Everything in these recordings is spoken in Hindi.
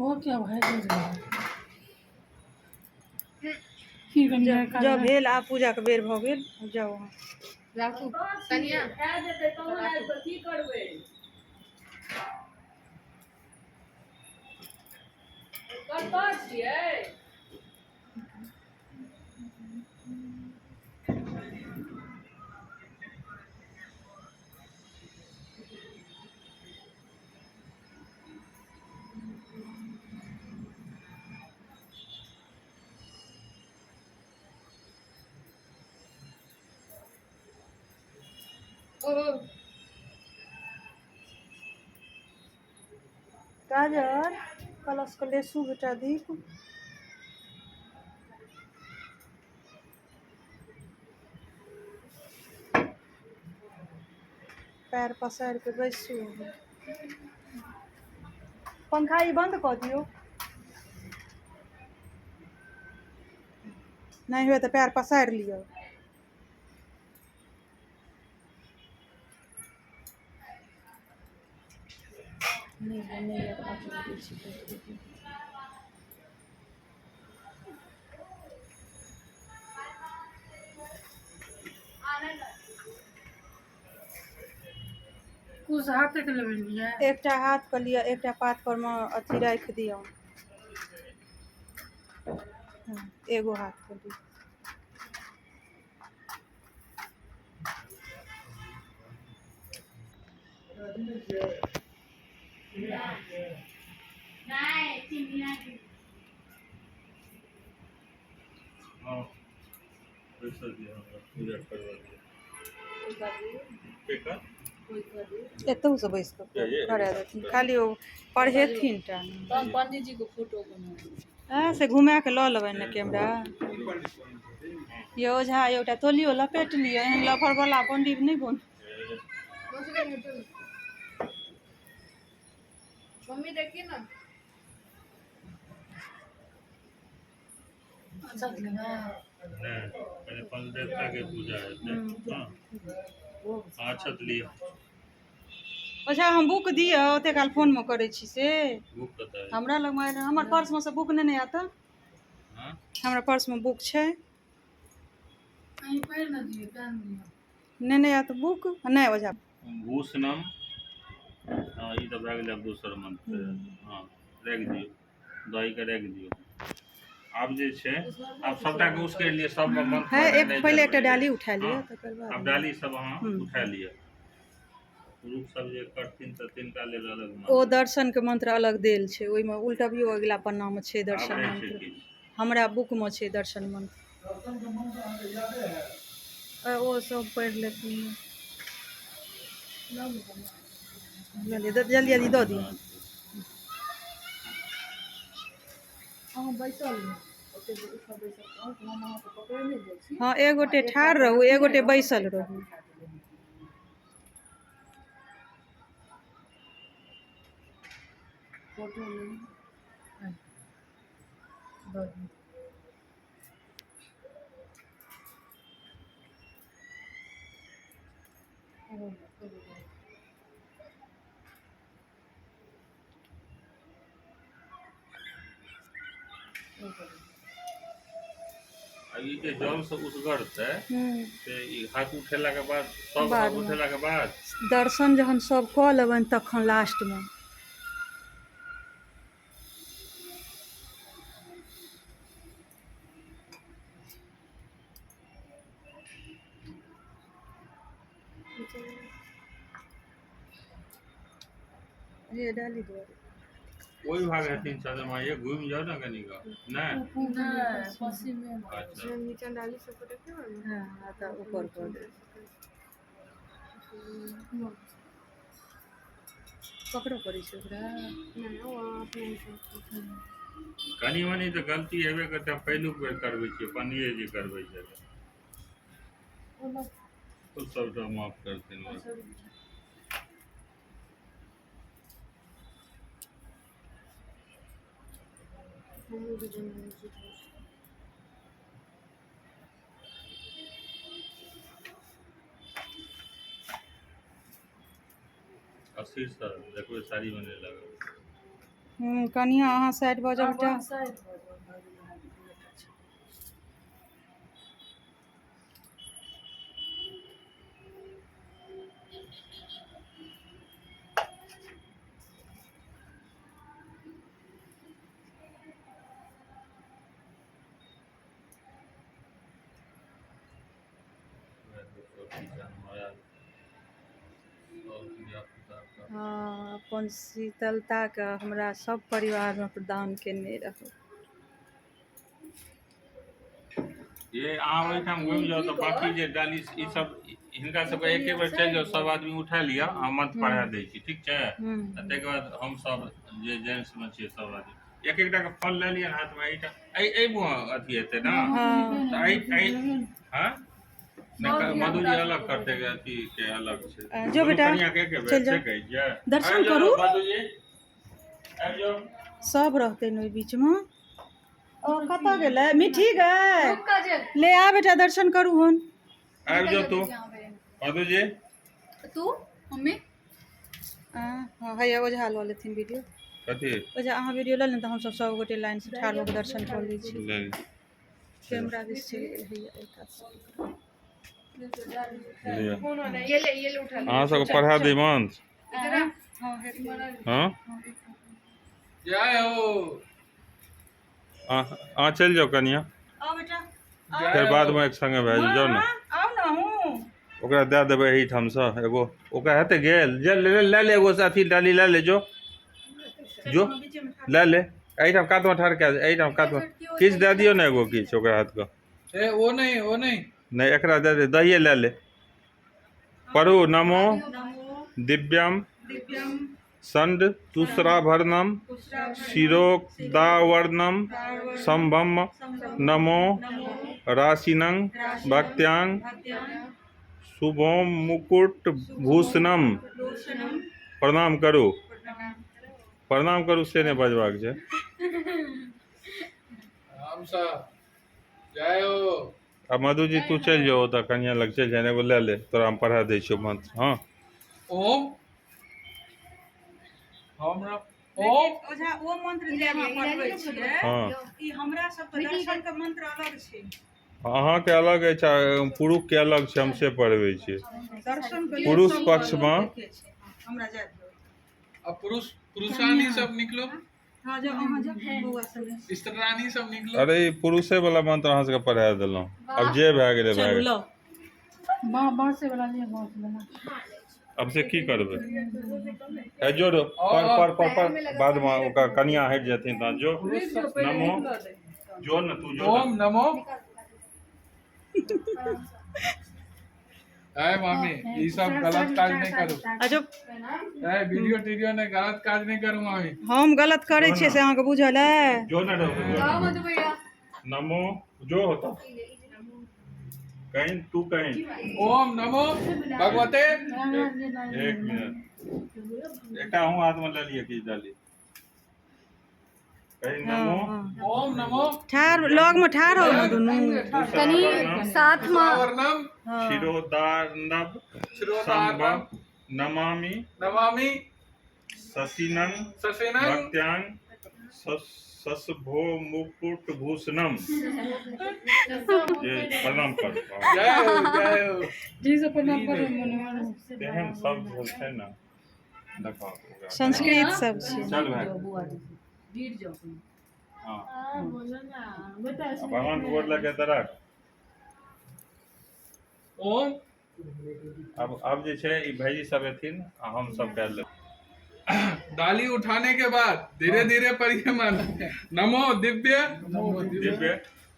वो क्या भाई कर रहा है की कन्या का जब भेल आ पूजा के बेर भ गेल जाओ अहाँ राखू कनिया खा देते तहन आबि कऽ की करबै कतऽ छियै ओ गाजर कलश के लेसू बेटा दीप पैर पसारि के बैसू पंखा ई बंद कऽ दियौ नहीं हुए तो पैर पसारि लियो कुछ हाथे के लेबै लिया एकटा हाथ के लिया एकटा पात पर में अथी राख दियो एगो हाथ के लिया हाँ पैसा दिया पूजा करवा दिया एतौ से बैस के करा देथिन खाली ओ पढ़ेथिन टा तब पंडित जी को फोटो बना से घुमा के लऽ लेबै ने कैमरा ये ओझा एउटा तोलियो लपेट लियो एहन लफर वाला पंडित नहीं बन मम्मी देखिए ना अच्छा लेबै नहीं पहले फल देवता के पूजा है हाँ अच्छा लिया ओझा हम बुक दियो ओते काल फोन में करे छी से बुक बताए हमरा लग में हमर पर्स में से बुक नहीं आत हाँ हमरा पर्स में बुक छै अहीं पैर न दियो कान दियो नहीं आत बुक नहीं ओझा भूषणम हाँ ये तो भए गेल अब दोसर मंत्र हाँ राख दियो दही के राख दियो आब जे छै आब सबटा के उसके लिए सब मंत्र है एक पहले एक डाली उठा लियो तकर बाद अब डाली सब अहाँ उठा लिया पुरुष सब जे करथिन त तिनका लेल अलग ओ दर्शन के मंत्र अलग देल छै ओइ में उल्टबियो अगला पन्ना में छै दर्शन मंत्र मंत्र हमरा बुक में छै दर्शन मंत्र ओ सब पढ़ि लेथिन जल्दी जल्दी दऽ दियौ अहाँ बैसल ओते ऊपर बैसल हम अहाँ को पकड़े नहीं जाइ छी हाँ एगोटे ठाढ़ रहू एगोटे बैसल रहू फोटो ले ई जे जल से उसगरतै से ई हाथ उठेला के बाद सब हाथ उठेला के बाद दर्शन जहन सब कऽ लेबनि तखन लास्ट में ये डाली दो कोई भाग हथिन चंद्रमा ये घूम जाओ ना कनी का नहीं पश्चिम में अच्छा नीचे डाली सब को देखिए हाँ आता ऊपर कर दे पकड़ो पड़ी छै ओकरा नहीं वो अपने कनी मनी तो गलती हेबे करते पहिलुक बेर करबै छियै पंडिये जी करबै छै तो सबटा माफ करथिन अस्थिर सर देखो साड़ी बने लगा कनिया अहाँ साइड भऽ जाउ बेटा। साइड हाँ, अपन शीतलताके हमरा सब परिवारमे प्रदान केने रहू। ये अहाँ ओहिठाम घुमि जाओ तो बाकी जे डाली ई सब हिनका सबके एके बेर चलि जाओ, सब आदमी उठा लिअ, हम मंत्र पढ़ा दै छी, ठीक छै? ताहिके बाद हम सब जे जेंट्स में छियै सब आदमी एक एकटा के फल ले लिअ हाथ में। एटा ए मुँह अथी हेतै ना, तो हाँ मधु जी अलग करते के अथी के अलग छै। जो बेटा कन्या के बेर चल जाओ, छै कहै छै दर्शन करू। मधु जी आबि जाओ, सब रहते न ओहि बीच में। ओ कतऽ गेलै मिठी गए? ले आ बेटा दर्शन करू हन। आबि जाओ तू मधु जी। तू मम्मी हाँ हैया ओझा लऽ लेथिन वीडियो। कथी ओझा अहाँ वीडियो लऽ लें तऽ हमसब सब गोटे लाइन से ठाढ़ होकर दर्शन कर लै छी। ले कैमरा दिस चलि गेल हैया एक हाथ से। अहाँ सबके पढ़ा दी मंत्र। हाँ जय हो। अहाँ चलि जाओ कनिया, आओ बेटा फिर बाद में एक संगे भए जाओ ना। आओ ना हूँ। ओकरा दे देबै एहिठाम से एगो, ओकरा हेतै गेल जे ले ले एगो अथी डाली ले ले जो ले ले। एहिठाम कातमे ठाढ़ कए दे, एहिठाम कातमे किछु दे दियौ ने एगो किछु ओकरा हाथके। ए वो नहीं नहीं एकरा दे दे, दहिए ले ले। पढ़ू नमो दिव्यम संड तुसराभरणम शिरोदावर्णम संभम नमो राशिनं भक्त्यांग शुभम मुकुट भूषणम। प्रणाम करू, प्रणाम करू से नहीं बजबाक छै। हम सब जय हो। अब मधु जी तू चल जाओ तो कन्या लग चल जाए, एगो ले ले तोरा हम पढ़ा दै छियो मंत्र। हाँ ओम हमरा ओम ओझा ओ मंत्र जे अहाँ पढ़बै छियै हाँ ई हमरा सब के दर्शन के मंत्र अलग छै। अहाँ के अलग है, पुरुष के अलग छै, हम से पढ़बै छी। दर्शन के पुरुष पक्ष में हमरा जाय दियौ। अब पुरुषानी सब निकलो, हाँ जो अहाँ जब बौआ सब स्त्रानी सब निकलो। अरे ई पुरुषे वाला मंत्र अहाँ सबके पढ़ा देलहुँ, अब जे भए गेलै भए गेलै। बाँसे वाला नहीं बाँस वाला अब से की करबै? ए जो पर बाद में ओकर कन्या हटि जेथिन त जो नमो जो न तू जो। ओम नमो। ए मामी ये सब गलत काज नहीं करू। अजब ए वीडियो ने गलत काज नहीं करू मामी। हम गलत करे छियै से अहाँ के बुझल है? जो न रहो नमो जो होता कहीं तू कहीं। ओम नमो भगवते। एक मिनट एकटा हूँ हाथ में ले लिए किछ डाली। कहीं नमो ओम नमो ठार लग में ठार हो ना दोनों कनी साथ में वर्णम शिरोदार्णव शिरोदार्णव नमामि नमामि शशिनं शशिनं भक्त्यांग ससभो मुकुट भूषणम। ये प्रणाम कर। जय हो जय हो। जी से प्रणाम करो मने तेहन शब्द छै ना देखो संस्कृत सब छै। चल भाई गिर जाओ। हां बोलो ना बेटा भगवान को गोर लगे तरक। ओम अब जे छै ई भाईजी सब एथिन आ हम सब कर ले। डाली उठाने के बाद धीरे धीरे पढ़िए मन। नमो दिव्य दिव्य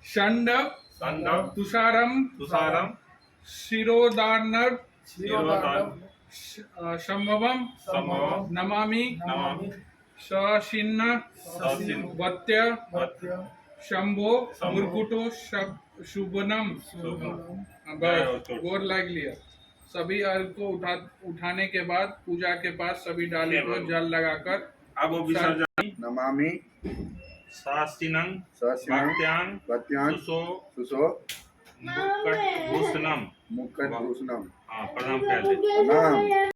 षंडव संडव तुषारम तुषारम शिरोदार्णव शिरोदार्णव संभवम संभवम नमामि नमामि सशिन्न सशिन्न वत्य वत्य शंभो शंभो मुर्कुटो शुभनम। गोर लाग लिया। सभी अर्घ को उठाने के बाद पूजा के पास सभी डाली को जल लगाकर अब वो विसर्जन नमामि शास्तिनं भक्त्यांग भक्त्यांग सुसो मुकुट भूषणम। मुकुट भूषणम। हाँ प्रणाम कर ले। प्रणाम।